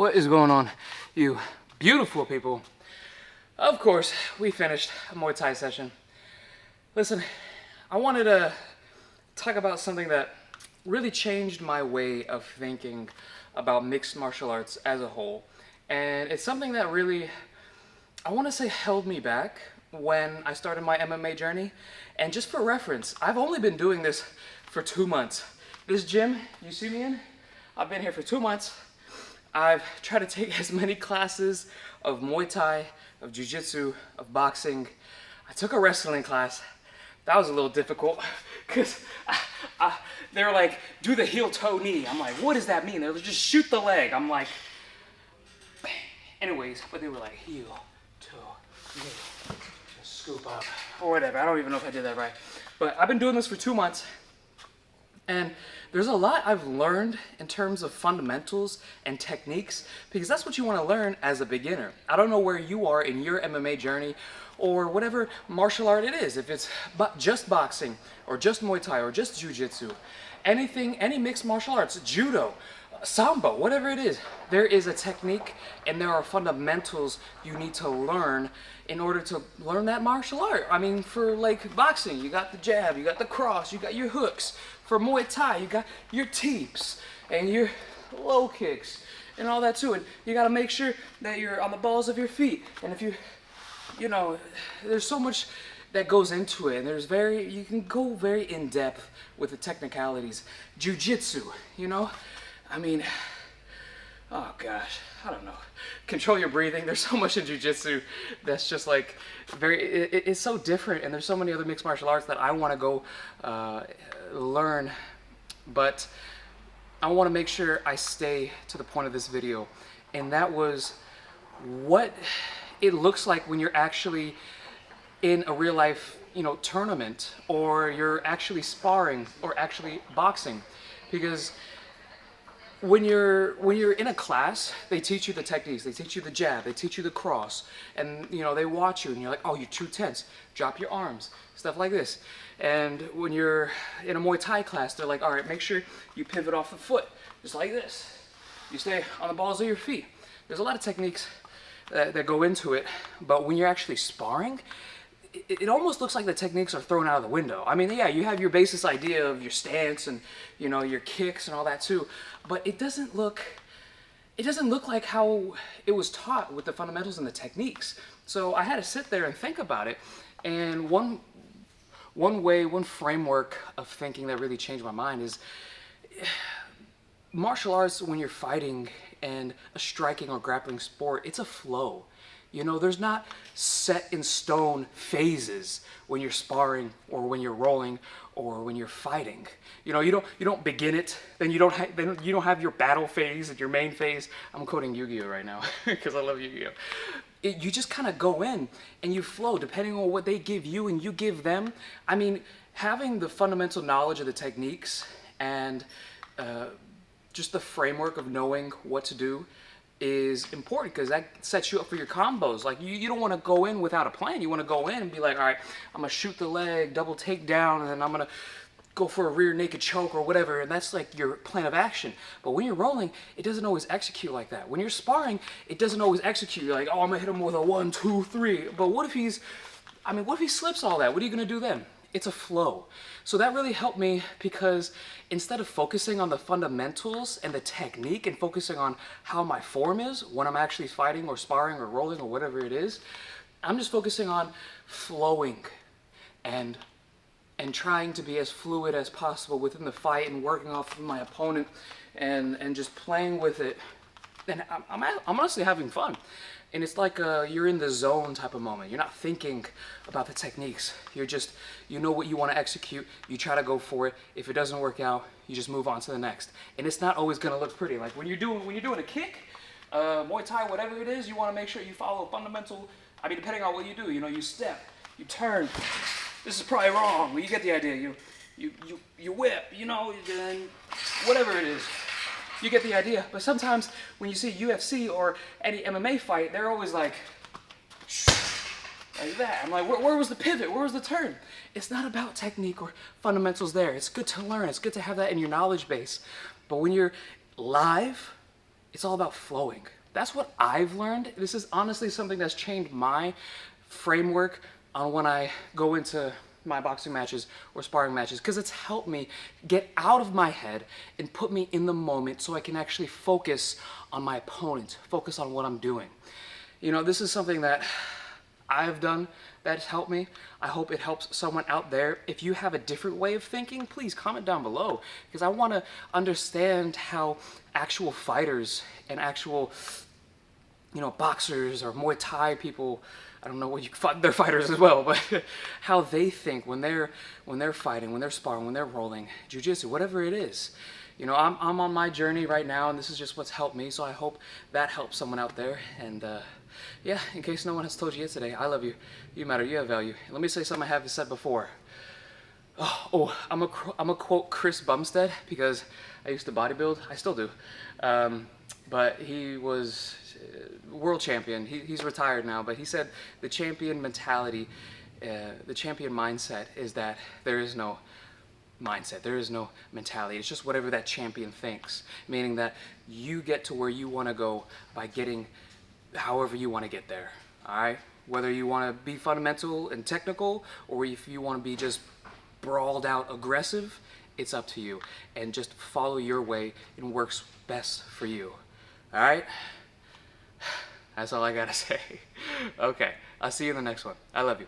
What is going on, you beautiful people? Of course, we finished a Muay Thai session. Listen, I wanted to talk about something that really changed my way of thinking about mixed martial arts as a whole. And it's something that really, I want to say, held me back when I started my MMA journey. And just for reference, I've only been doing this for 2 months. This gym you see me in, I've been here for 2 months. I've tried to take as many classes of Muay Thai, of Jiu-Jitsu, of boxing. I took a wrestling class. That was a little difficult because they were like, do the heel toe knee. I'm like, what does that mean? They're like, just shoot the leg. I'm like, anyways, but they were like, heel toe knee, just scoop up or whatever. I don't even know if I did that right. But I've been doing this for 2 months. And there's a lot I've learned in terms of fundamentals and techniques, because that's what you want to learn as a beginner. I don't know where you are in your MMA journey or whatever martial art it is, if it's just boxing or just Muay Thai or just Jiu-Jitsu, anything, any mixed martial arts, judo, sambo, whatever it is, there is a technique and there are fundamentals you need to learn in order to learn that martial art. I mean, for like boxing, you got the jab, you got the cross, you got your hooks. For Muay Thai, you got your teeps and your low kicks and all that too. And you got to make sure that you're on the balls of your feet. And if you know, there's so much that goes into it. And you can go very in depth with the technicalities. Jiu-Jitsu, you know, I mean, oh gosh, I don't know. Control your breathing. There's so much in Jiu-Jitsu that's just like it's so different, and there's so many other mixed martial arts that I want to go learn, but I want to make sure I stay to the point of this video, and that was what it looks like when you're actually in a real life, you know, tournament, or you're actually sparring or actually boxing, because when you're in a class, they teach you the techniques, they teach you the jab, they teach you the cross, and you know, they watch you and you're like, oh, you're too tense, drop your arms, stuff like this. And when you're in a Muay Thai class, they're like, all right, make sure you pivot off the foot, just like this. You stay on the balls of your feet. There's a lot of techniques that go into it, but when you're actually sparring, it almost looks like the techniques are thrown out of the window. I mean, yeah, you have your basis idea of your stance and, you know, your kicks and all that too, but it doesn't look like how it was taught with the fundamentals and the techniques. So I had to sit there and think about it. And one framework of thinking that really changed my mind is martial arts, when you're fighting and a striking or grappling sport, it's a flow. You know, there's not set in stone phases when you're sparring or when you're rolling or when you're fighting. You know, you don't begin it, then you don't have your battle phase and your main phase. I'm quoting Yu-Gi-Oh right now because I love Yu-Gi-Oh. You just kind of go in and you flow depending on what they give you and you give them. I mean, having the fundamental knowledge of the techniques and just the framework of knowing what to do is important, because that sets you up for your combos. Like you don't want to go in without a plan. You want to go in and be like, all right, I'm gonna shoot the leg, double takedown, and then I'm gonna go for a rear naked choke or whatever, and that's like your plan of action. But when you're rolling, it doesn't always execute like that. When you're sparring, it doesn't always execute. You're like, oh, I'm gonna hit him with a 1, 2, 3. But what if he slips all that? What are you gonna do then? It's a flow. So that really helped me, because instead of focusing on the fundamentals and the technique and focusing on how my form is when I'm actually fighting or sparring or rolling or whatever it is, I'm just focusing on flowing and trying to be as fluid as possible within the fight and working off of my opponent and just playing with it. And I'm honestly having fun. And it's like you're in the zone type of moment. You're not thinking about the techniques. You know what you want to execute. You try to go for it. If it doesn't work out, you just move on to the next. And it's not always going to look pretty. Like when you're doing a kick, Muay Thai, whatever it is, you want to make sure you follow fundamental. I mean, depending on what you do, you know, you step, you turn. This is probably wrong, but you get the idea. You whip, you know, and whatever it is. You get the idea. But sometimes when you see UFC or any MMA fight, they're always like that. I'm like, where was the pivot? Where was the turn? It's not about technique or fundamentals there. It's good to learn. It's good to have that in your knowledge base. But when you're live it's all about flowing. That's what I've learned. This is honestly something that's changed my framework on when I go into my boxing matches or sparring matches, because it's helped me get out of my head and put me in the moment so I can actually focus on my opponent, focus on what I'm doing. You know, this is something that I've done that's helped me. I hope it helps someone out there. If you have a different way of thinking, please comment down below, because I want to understand how actual fighters and actual, you know, boxers or Muay Thai people, I don't know what they're fighters as well, but how they think when they're fighting, when they're sparring, when they're rolling, Jiu-Jitsu, whatever it is. You know, I'm on my journey right now, and this is just what's helped me, so I hope that helps someone out there. And yeah, in case no one has told you yet today, I love you. You matter. You have value. And let me say something I haven't said before. I'm gonna quote Chris Bumstead, because I used to bodybuild. I still do. But he was world champion. He's retired now, but he said the champion mentality, the champion mindset is that there is no mindset. There is no mentality. It's just whatever that champion thinks, meaning that you get to where you want to go by getting however you want to get there. All right? Whether you want to be fundamental and technical, or if you want to be just brawled out aggressive, it's up to you. And just follow your way and works best for you. All right? That's all I got to say. Okay. I'll see you in the next one. I love you.